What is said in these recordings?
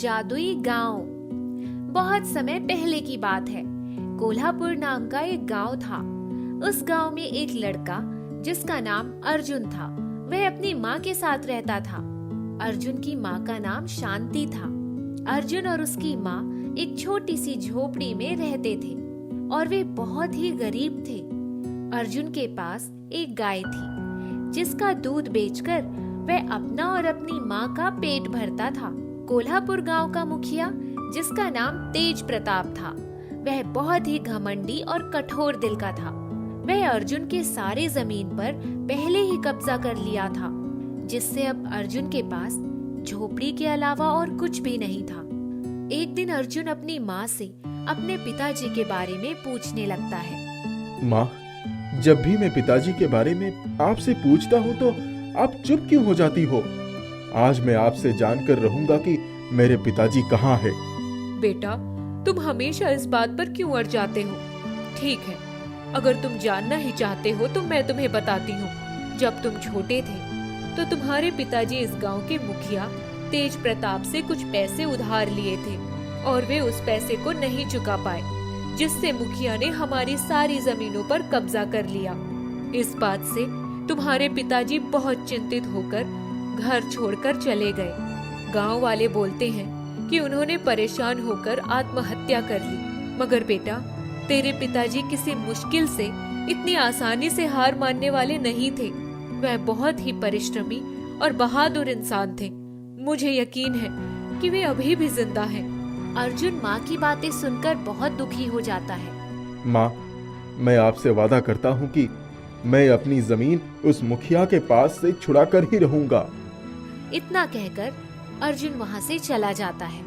जादुई गांव। बहुत समय पहले की बात है। कोल्हापुर नाम का एक गांव था। उस गांव में एक लड़का जिसका नाम अर्जुन था, वह अपनी माँ के साथ रहता था। अर्जुन की माँ का नाम शांति था। अर्जुन और उसकी माँ एक छोटी सी झोपड़ी में रहते थे और वे बहुत ही गरीब थे। अर्जुन के पास एक गाय थी जिसका दूध बेचकर वह अपना और अपनी माँ का पेट भरता था। कोल्हापुर गांव का मुखिया, जिसका नाम तेज प्रताप था, वह बहुत ही घमंडी और कठोर दिल का था। वह अर्जुन के सारे जमीन पर पहले ही कब्जा कर लिया था, जिससे अब अर्जुन के पास झोपड़ी के अलावा और कुछ भी नहीं था। एक दिन अर्जुन अपनी माँ से अपने पिताजी के बारे में पूछने लगता है। माँ, जब भी मैं पिताजी के बारे में आपसे पूछता हूँ तो आप चुप क्यों हो जाती हो? आज मैं आपसे जानकर रहूंगा कि मेरे पिताजी कहाँ है। बेटा, तुम हमेशा इस बात पर क्यों अड़ जाते हो? ठीक है, अगर तुम जानना ही चाहते हो तो मैं तुम्हें बताती हूँ। जब तुम छोटे थे तो तुम्हारे पिताजी इस गांव के मुखिया तेज प्रताप से कुछ पैसे उधार लिए थे और वे उस पैसे को नहीं चुका पाए, जिससे मुखिया ने हमारी सारी जमीनों पर कब्जा कर लिया। इस बात से तुम्हारे पिताजी बहुत चिंतित होकर घर छोड़कर चले गए। गांव वाले बोलते हैं कि उन्होंने परेशान होकर आत्महत्या कर ली। मगर बेटा, तेरे पिताजी किसी मुश्किल से इतनी आसानी से हार मानने वाले नहीं थे। वह बहुत ही परिश्रमी और बहादुर इंसान थे। मुझे यकीन है कि वे अभी भी जिंदा हैं। अर्जुन माँ की बातें सुनकर बहुत दुखी हो जाता है। माँ, मैं आपसे वादा करता हूँ कि मैं अपनी जमीन उस मुखिया के पास से छुड़ा कर ही रहूंगा। इतना कहकर अर्जुन वहाँ से चला जाता है।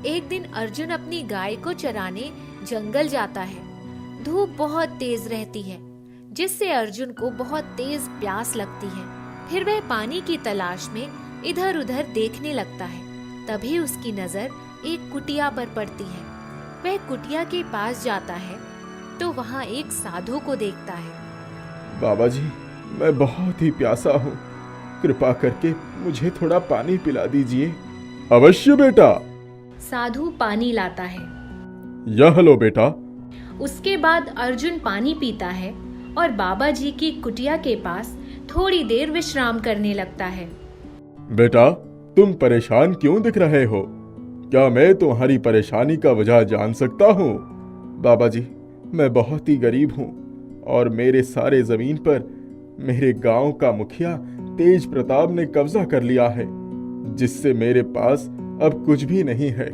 एक दिन अर्जुन अपनी गाय को चराने जंगल जाता है। धूप बहुत तेज रहती है, जिससे अर्जुन को बहुत तेज प्यास लगती है। फिर वह पानी की तलाश में इधर उधर देखने लगता है। तभी उसकी नजर एक कुटिया पर पड़ती है। वह कुटिया के पास जाता है तो वहाँ एक साधु को देखता है। बाबा जी, मैं बहुत ही प्यासा हूँ, कृपा करके मुझे थोड़ा पानी पिला दीजिए। अवश्य बेटा। साधु पानी लाता है। यह लो बेटा। उसके बाद अर्जुन पानी पीता है और बाबा जी की कुटिया के पास थोड़ी देर विश्राम करने लगता है। बेटा, तुम परेशान क्यों दिख रहे हो? क्या मैं तुम्हारी परेशानी का वजह जान सकता हूँ? बाबा जी, मैं बहुत ही गरीब हूँ और मेरे सारे जमीन पर मेरे गांव का मुखिया तेज प्रताप ने कब्जा कर लिया है, जिससे मेरे पास अब कुछ भी नहीं है।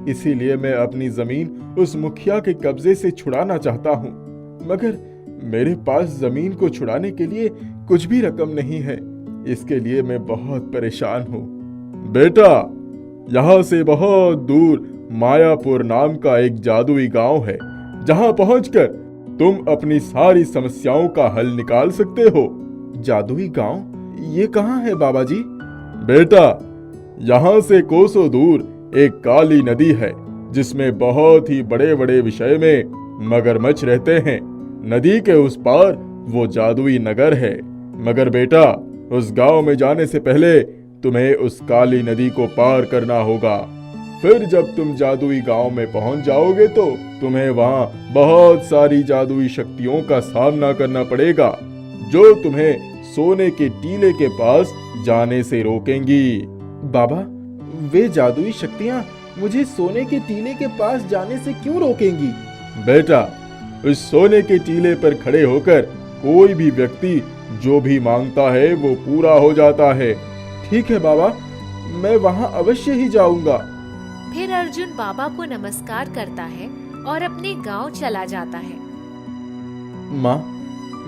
इसीलिए मैं अपनी जमीन उस मुखिया के कब्जे से छुड़ाना चाहता हूँ, मगर मेरे पास जमीन को छुड़ाने के लिए कुछ भी रकम नहीं है। इसके लिए मैं बहुत परेशान हूँ। बेटा, यहाँ से बहुत दूर मायापुर नाम का एक जादुई गांव है, जहाँ पहुंचकर तुम अपनी सारी समस्याओं का हल निकाल सकते हो। जादुई गांव? ये कहाँ है बाबा जी? बेटा, यहाँ से कोसों दूर एक काली नदी है, जिसमें बहुत ही बड़े बड़े विषय में मगरमच्छ रहते हैं। नदी के उस पार वो जादुई नगर है। मगर बेटा, उस गांव में जाने से पहले तुम्हें उस काली नदी को पार करना होगा। फिर जब तुम जादुई गांव में पहुंच जाओगे तो तुम्हें वहां बहुत सारी जादुई शक्तियों का सामना करना पड़ेगा, जो तुम्हें सोने के टीले के पास जाने से रोकेंगी। बाबा, वे जादुई शक्तियां मुझे सोने के टीले के पास जाने से क्यों रोकेंगी? बेटा, उस सोने के टीले पर खड़े होकर कोई भी व्यक्ति जो भी मांगता है वो पूरा हो जाता है। ठीक है बाबा, मैं वहां अवश्य ही जाऊंगा। फिर अर्जुन बाबा को नमस्कार करता है और अपने गांव चला जाता है। माँ,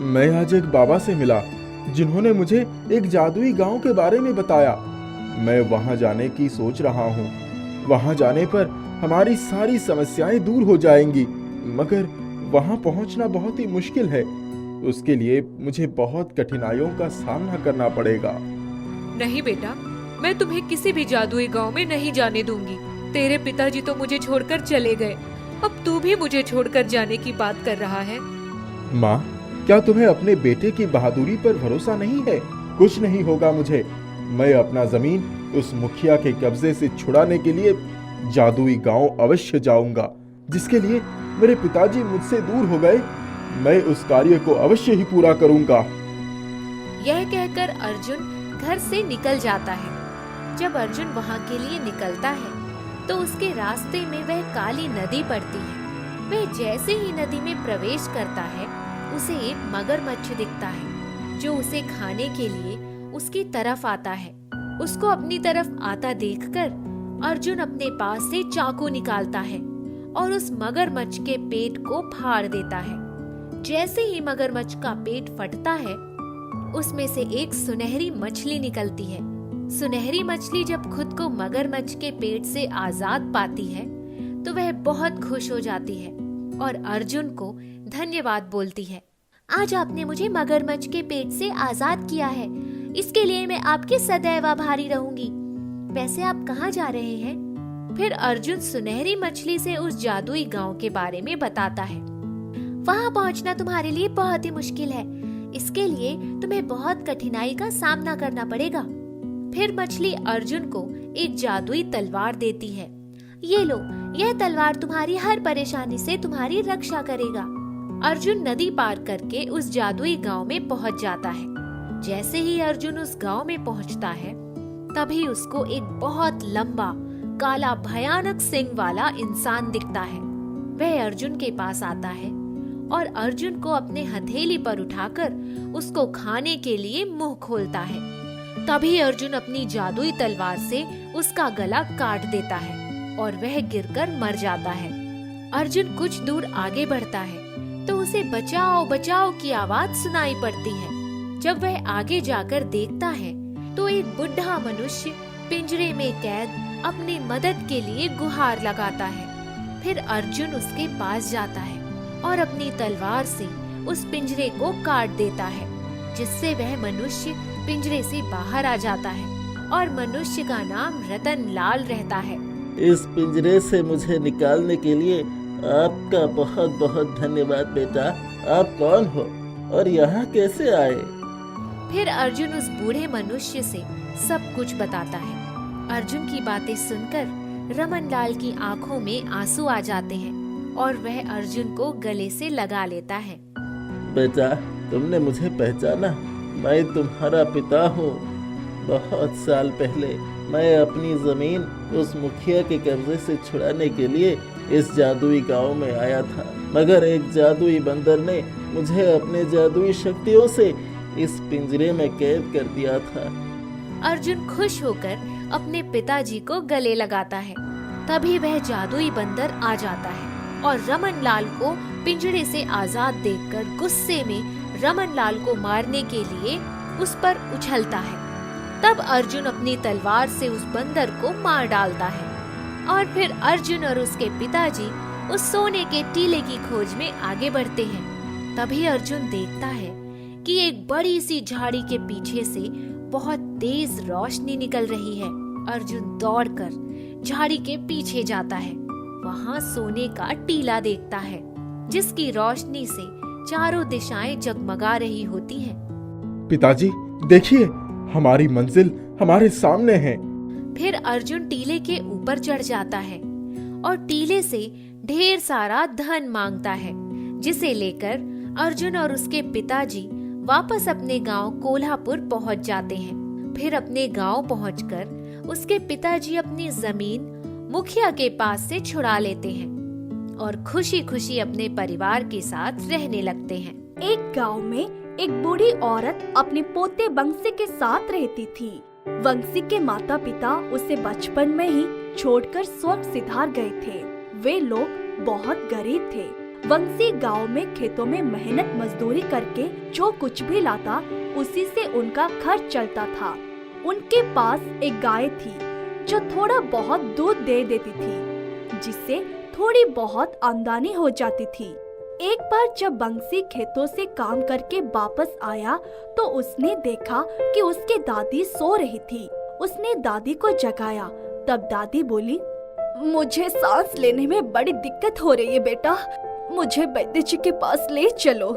मैं आज एक बाबा से मिला, जिन्होंने मुझे एक जादुई गांव के बारे में बताया। मैं वहां जाने की सोच रहा हूँ। वहां जाने पर हमारी सारी समस्याएं दूर हो जाएंगी, मगर वहां पहुंचना बहुत ही मुश्किल है। उसके लिए मुझे बहुत कठिनाइयों का सामना करना पड़ेगा। नहीं बेटा, मैं तुम्हें किसी भी जादुई गांव में नहीं जाने दूंगी। तेरे पिताजी तो मुझे छोड़कर चले गए, अब तू भी मुझे छोड़कर जाने की बात कर रहा है। माँ, क्या तुम्हें अपने बेटे की बहादुरी पर भरोसा नहीं है? कुछ नहीं होगा मुझे। मैं अपना जमीन उस मुखिया के कब्जे से छुड़ाने के लिए जादुई गांव अवश्य जाऊंगा, जिसके लिए मेरे पिताजी मुझसे दूर हो गए। मैं उस कार्य को अवश्य ही पूरा करूंगा। यह कहकर अर्जुन घर से निकल जाता है। जब अर्जुन वहाँ के लिए निकलता है तो उसके रास्ते में वह काली नदी पड़ती है। वह जैसे ही नदी में प्रवेश करता है उसे एक मगरमच्छ दिखता है जो उसे खाने के लिए उसकी तरफ आता है। उसको अपनी तरफ आता देखकर अर्जुन अपने पास से चाकू निकालता है और उस मगरमच्छ के पेट को फाड़ देता है। जैसे ही मगरमच्छ का पेट फटता है उसमें से एक सुनहरी मछली निकलती है। सुनहरी मछली जब खुद को मगरमच्छ के पेट से आजाद पाती है तो वह बहुत खुश हो जाती है और अर्जुन को धन्यवाद बोलती है। आज आपने मुझे मगरमच्छ के पेट से आजाद किया है, इसके लिए मैं आपकी सदैव आभारी रहूंगी। वैसे आप कहाँ जा रहे हैं? फिर अर्जुन सुनहरी मछली से उस जादुई गांव के बारे में बताता है। वहाँ पहुँचना तुम्हारे लिए बहुत ही मुश्किल है, इसके लिए तुम्हें बहुत कठिनाई का सामना करना पड़ेगा। फिर मछली अर्जुन को एक जादुई तलवार देती है। ये लो, यह तलवार तुम्हारी हर परेशानी से तुम्हारी रक्षा करेगा। अर्जुन नदी पार करके उस जादुई गांव में पहुंच जाता है। जैसे ही अर्जुन उस गांव में पहुंचता है तभी उसको एक बहुत लंबा काला भयानक सींग वाला इंसान दिखता है। वह अर्जुन के पास आता है और अर्जुन को अपने हथेली पर उठाकर उसको खाने के लिए मुंह खोलता है। तभी अर्जुन अपनी जादुई तलवार से उसका गला काट देता है और वह गिरकर मर जाता है। अर्जुन कुछ दूर आगे बढ़ता है तो उसे बचाओ बचाओ की आवाज सुनाई पड़ती है। जब वह आगे जाकर देखता है तो एक बुढ़ा मनुष्य पिंजरे में कैद अपनी मदद के लिए गुहार लगाता है। फिर अर्जुन उसके पास जाता है और अपनी तलवार से उस पिंजरे को काट देता है, जिससे वह मनुष्य पिंजरे से बाहर आ जाता है और मनुष्य का नाम रतन लाल रहता है। इस पिंजरे से मुझे निकालने के लिए आपका बहुत बहुत धन्यवाद बेटा। आप कौन हो और यहाँ कैसे आए? फिर अर्जुन उस बूढ़े मनुष्य से सब कुछ बताता है। अर्जुन की बातें सुनकर रमन लाल की आंखों में आंसू आ जाते हैं और वह अर्जुन को गले से लगा लेता है। बेटा, तुमने मुझे पहचाना? मैं तुम्हारा पिता हूँ। बहुत साल पहले मैं अपनी जमीन उस मुखिया के कब्जे से छुड़ाने के लिए इस जादुई गांव में आया था, मगर एक जादुई बंदर ने मुझे अपने जादुई शक्तियों से इस पिंजरे में कैद कर दिया था। अर्जुन खुश होकर अपने पिताजी को गले लगाता है। तभी वह जादुई बंदर आ जाता है और रमन लाल को पिंजरे से आजाद देखकर गुस्से में रमन लाल को मारने के लिए उस पर उछलता है। तब अर्जुन अपनी तलवार से उस बंदर को मार डालता है और फिर अर्जुन और उसके पिताजी उस सोने के टीले की खोज में आगे बढ़ते हैं। तभी अर्जुन देखता है कि एक बड़ी सी झाड़ी के पीछे से बहुत तेज रोशनी निकल रही है। अर्जुन दौड़कर झाड़ी के पीछे जाता है। वहाँ सोने का टीला देखता है जिसकी रोशनी से चारों दिशाएं जगमगा रही होती हैं। पिताजी देखिए, हमारी मंजिल हमारे सामने है। फिर अर्जुन टीले के ऊपर चढ़ जाता है और टीले से ढेर सारा धन मांगता है, जिसे लेकर अर्जुन और उसके पिताजी वापस अपने गांव कोल्हापुर पहुंच जाते हैं। फिर अपने गांव पहुंचकर उसके पिताजी अपनी जमीन मुखिया के पास से छुड़ा लेते हैं और खुशी खुशी अपने परिवार के साथ रहने लगते हैं। एक गांव में एक बूढ़ी औरत अपने पोते बंसी के साथ रहती थी। बंसी के माता पिता उसे बचपन में ही छोड़कर स्वर्ग सिधार गए थे। वे लोग बहुत गरीब थे। बंसी गांव में खेतों में मेहनत मजदूरी करके जो कुछ भी लाता उसी से उनका खर्च चलता था। उनके पास एक गाय थी जो थोड़ा बहुत दूध दे देती थी, जिससे थोड़ी बहुत आमदनी हो जाती थी। एक बार जब बंसी खेतों से काम करके वापस आया तो उसने देखा कि उसकी दादी सो रही थी। उसने दादी को जगाया। तब दादी बोली, मुझे सांस लेने में बड़ी दिक्कत हो रही है बेटा, मुझे वैद्य जी के पास ले चलो।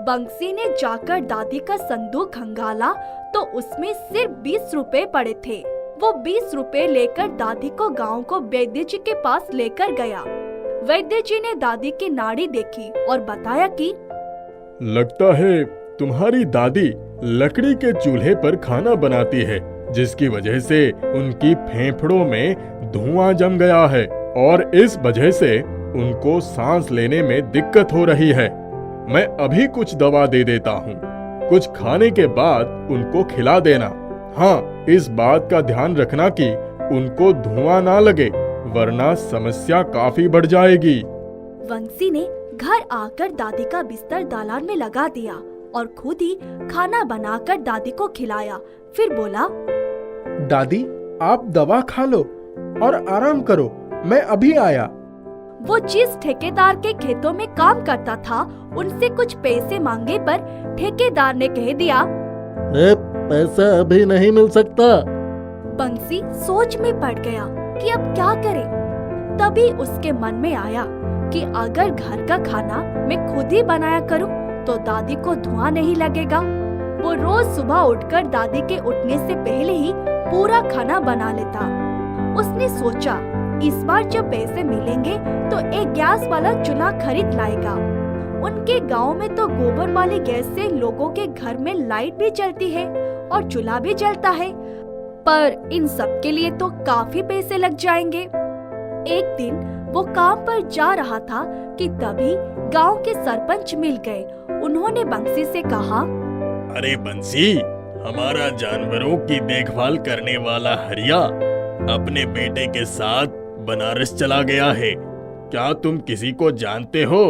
बंसी ने जाकर दादी का संदूक खंगाला तो उसमें सिर्फ 20 रुपए पड़े थे। वो 20 रुपए लेकर दादी को गांव को वैद्य जी के पास लेकर गया। वैद्य जी ने दादी की नाड़ी देखी और बताया कि लगता है तुम्हारी दादी लकड़ी के चूल्हे पर खाना बनाती है, जिसकी वजह से उनकी फेफड़ों में धुआं जम गया है और इस वजह से उनको सांस लेने में दिक्कत हो रही है। मैं अभी कुछ दवा दे देता हूँ, कुछ खाने के बाद उनको खिला देना। हाँ, इस बात का ध्यान रखना कि उनको धुआं ना लगे, वरना समस्या काफी बढ़ जाएगी। वंशी ने घर आकर दादी का बिस्तर दालान में लगा दिया और खुद ही खाना बनाकर दादी को खिलाया। फिर बोला, दादी आप दवा खा लो और आराम करो, मैं अभी आया। वो जिस ठेकेदार के खेतों में काम करता था, उनसे कुछ पैसे मांगे पर ठेकेदार ने कह दिया, पैसा अभी नहीं मिल सकता। बंसी सोच में पड़ गया कि अब क्या करे। तभी उसके मन में आया कि अगर घर का खाना मैं खुद ही बनाया करूं, तो दादी को धुआं नहीं लगेगा। वो रोज सुबह उठकर दादी के उठने से पहले ही पूरा खाना बना लेता। उसने सोचा, इस बार जब पैसे मिलेंगे तो एक गैस वाला चूल्हा खरीद लाएगा। उनके गांव में तो गोबर वाली गैस से लोगों के घर में लाइट भी जलती है और चूल्हा भी जलता है, पर इन सब के लिए तो काफी पैसे लग जाएंगे। एक दिन वो काम पर जा रहा था कि तभी गांव के सरपंच मिल गए। उन्होंने बंसी से कहा, अरे बंसी, हमारा जानवरों की देखभाल करने वाला हरिया अपने बेटे के साथ बनारस चला गया है। क्या तुम किसी को जानते हो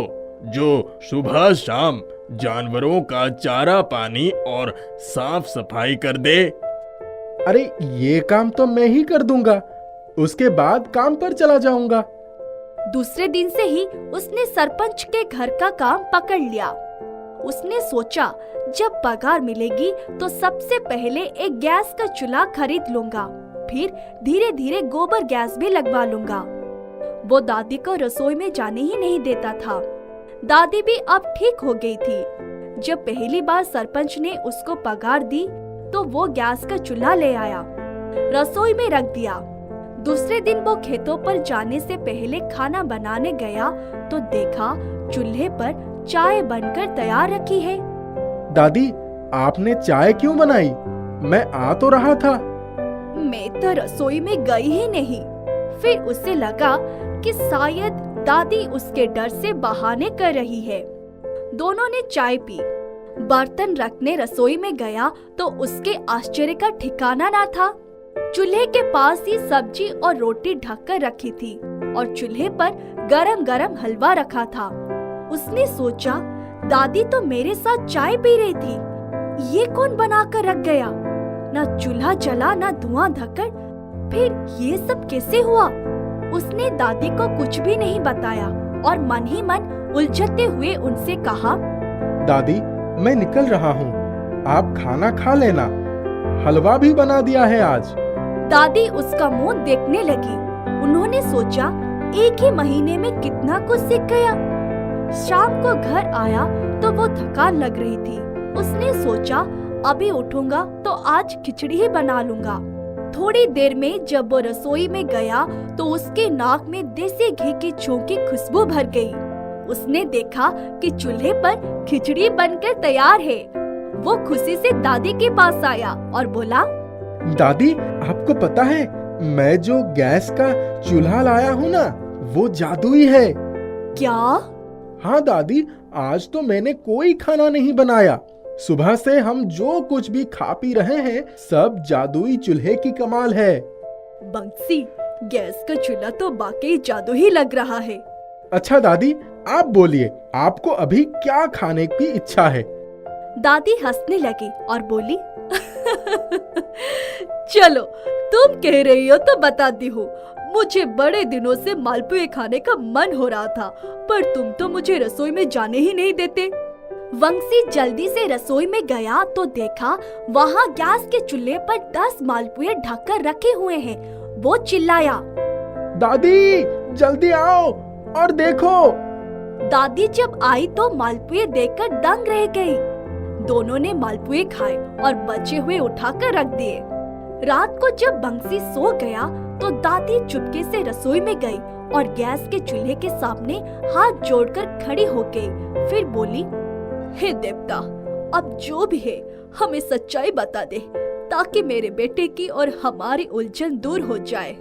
जो सुबह शाम जानवरों का चारा पानी और साफ सफाई कर दे? अरे ये काम तो मैं ही कर दूंगा, उसके बाद काम पर चला जाऊंगा। दूसरे दिन से ही उसने सरपंच के घर का काम पकड़ लिया। उसने सोचा, जब पगार मिलेगी तो सबसे पहले एक गैस का चूल्हा खरीद लूंगा, फिर धीरे धीरे गोबर गैस भी लगवा लूंगा। वो दादी को रसोई में जाने ही नहीं देता था। दादी भी अब ठीक हो गई थी। जब पहली बार सरपंच ने उसको पगार दी तो वो गैस का चूल्हा ले आया, रसोई में रख दिया। दूसरे दिन वो खेतों पर जाने से पहले खाना बनाने गया तो देखा चूल्हे पर चाय बनकर तैयार रखी है। दादी आपने चाय क्यों बनाई? मैं आ तो रहा था। मैं तो रसोई में गई ही नहीं। फिर उसे लगा कि शायद दादी उसके डर से बहाने कर रही है। दोनों ने चाय पी। बर्तन रखने रसोई में गया तो उसके आश्चर्य का ठिकाना ना था। चूल्हे के पास ही सब्जी और रोटी ढककर रखी थी और चूल्हे पर गरम गरम हलवा रखा था। उसने सोचा, दादी तो मेरे साथ चाय पी रही थी, ये कौन बनाकर रख गया? ना चूल्हा जला ना धुआं धक्कर, फिर ये सब कैसे हुआ? उसने दादी को कुछ भी नहीं बताया और मन ही मन उलझते हुए उनसे कहा, दादी मैं निकल रहा हूँ, आप खाना खा लेना, हलवा भी बना दिया है आज। दादी उसका मुंह देखने लगी। उन्होंने सोचा, एक ही महीने में कितना कुछ सीख गया। शाम को घर आया तो वो थकान लग रही थी। उसने सोचा, अभी उठूंगा तो आज खिचड़ी ही बना लूंगा। थोड़ी देर में जब वो रसोई में गया तो उसके नाक में देसी घी की छौंकी खुशबू भर गई। उसने देखा कि चूल्हे पर खिचड़ी बनकर तैयार है। वो खुशी से दादी के पास आया और बोला, दादी आपको पता है, मैं जो गैस का चूल्हा लाया हूँ ना, वो जादुई है। क्या? हाँ दादी, आज तो मैंने कोई खाना नहीं बनाया। सुबह से हम जो कुछ भी खा पी रहे हैं, सब जादुई चूल्हे की कमाल है। बंसी, गैस का चूल्हा तो वाकई जादू ही लग रहा है। अच्छा दादी, आप बोलिए, आपको अभी क्या खाने की इच्छा है? दादी हंसने लगी और बोली, चलो तुम कह रही हो तो बताती हूँ। मुझे बड़े दिनों से मालपुए खाने का मन हो रहा था, पर तुम तो मुझे रसोई में जाने ही नहीं देते। वंशी जल्दी से रसोई में गया तो देखा वहाँ गैस के चूल्हे पर 10 मालपुए ढककर रखे हुए हैं। वो चिल्लाया, दादी जल्दी आओ और देखो। दादी जब आई तो मालपुए देखकर दंग रह गई। दोनों ने मालपुए खाए और बचे हुए उठाकर रख दिए। रात को जब बंसी सो गया तो दादी चुपके से रसोई में गई और गैस के चूल्हे के सामने हाथ जोड़कर खड़ी हो गई। फिर बोली, हे देवता, अब जो भी है हमें सच्चाई बता दे ताकि मेरे बेटे की और हमारी उलझन दूर हो जाए।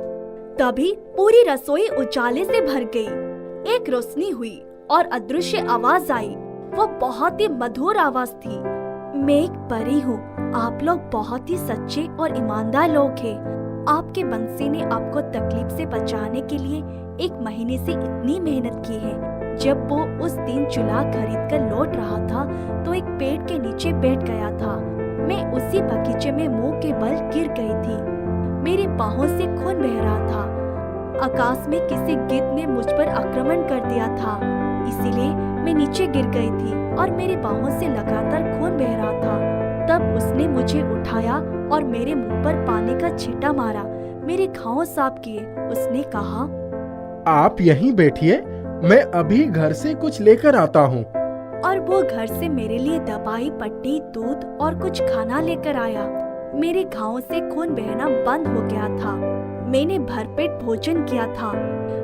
तभी पूरी रसोई उजाले से भर गई। एक रोशनी हुई और अदृश्य आवाज आई। वो बहुत ही मधुर आवाज थी। मैं एक परी हूँ। आप लोग बहुत ही सच्चे और ईमानदार लोग हैं। आपके बंसी ने आपको तकलीफ से बचाने के लिए 1 महीने से इतनी मेहनत की है। जब वो उस दिन चूल्हा खरीद कर लौट रहा था तो एक पेड़ के नीचे बैठ गया था। मैं उसी बगीचे में मुंह के बल गिर गई थी। मेरे बाहों से खून बह रहा था। आकाश में किसी गिद्ध ने मुझ पर आक्रमण कर दिया था, इसीलिए मैं नीचे गिर गई थी और मेरे बाहों से लगातार खून बह रहा था। तब उसने मुझे उठाया और मेरे मुंह पर पानी का छींटा मारा, मेरे घाव साफ किए। उसने कहा, आप यहीं बैठिए, मैं अभी घर से कुछ लेकर आता हूँ। और वो घर से मेरे लिए दवाई, पट्टी, दूध और कुछ खाना लेकर आया। मेरे घावों से खून बहना बंद हो गया था। मैंने भरपेट भोजन किया था।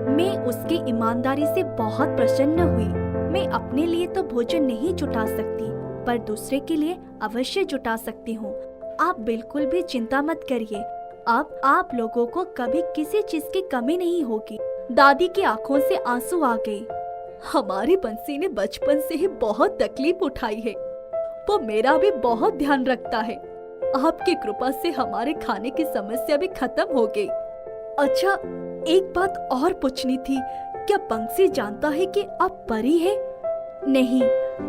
मैं उसकी ईमानदारी से बहुत प्रसन्न हुई। मैं अपने लिए तो भोजन नहीं जुटा सकती, पर दूसरे के लिए अवश्य जुटा सकती हूँ। आप बिल्कुल भी चिंता मत करिए। अब आप लोगों को कभी किसी चीज की कमी नहीं होगी। दादी की आंखों से आंसू आ गए। हमारी बंसी ने बचपन से ही बहुत तकलीफ उठाई है। वो मेरा भी बहुत ध्यान रखता है। आपकी कृपा से हमारे खाने की समस्या भी खत्म हो गई। अच्छा, एक बात और पूछनी थी। क्या बंसी जानता है कि आप परी है? नहीं,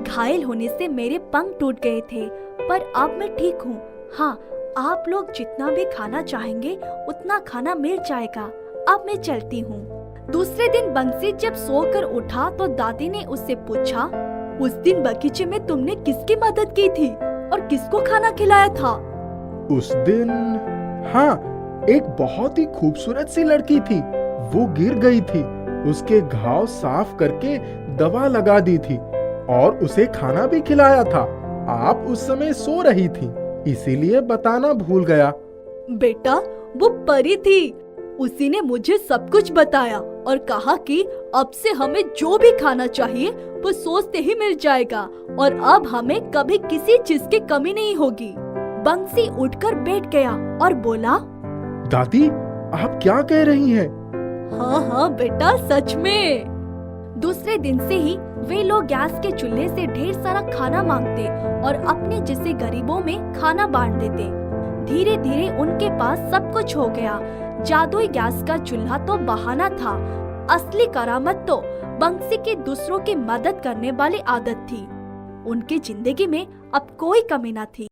घायल होने से मेरे पंख टूट गए थे, पर अब मैं ठीक हूँ। हाँ, आप लोग जितना भी खाना चाहेंगे उतना खाना मिल जाएगा। अब मैं चलती हूँ। दूसरे दिन बंसी जब सोकर उठा तो दादी ने उससे पूछा, उस दिन बगीचे में तुमने किसकी मदद की थी और किसको खाना खिलाया था? उस दिन, हाँ, एक बहुत ही खूबसूरत सी लड़की थी। वो गिर गई थी। उसके घाव साफ करके दवा लगा दी थी और उसे खाना भी खिलाया था। आप उस समय सो रही थी, इसीलिए बताना भूल गया। बेटा, वो परी थी। उसी ने मुझे सब कुछ बताया और कहा कि अब से हमें जो भी खाना चाहिए वो सोचते ही मिल जाएगा और अब हमें कभी किसी चीज की कमी नहीं होगी। बंसी उठकर बैठ गया और बोला, दादी, आप क्या कह रही हैं? हाँ हाँ बेटा, सच में। दूसरे दिन से ही वे लोग गैस के चूल्हे से ढेर सारा खाना मांगते और अपने जैसे गरीबों में खाना बांट देते। धीरे धीरे उनके पास सब कुछ हो गया। जादुई गैस का चूल्हा तो बहाना था। असली करामत तो बंसी की दूसरों की मदद करने वाली आदत थी। उनकी जिंदगी में अब कोई कमी न थी।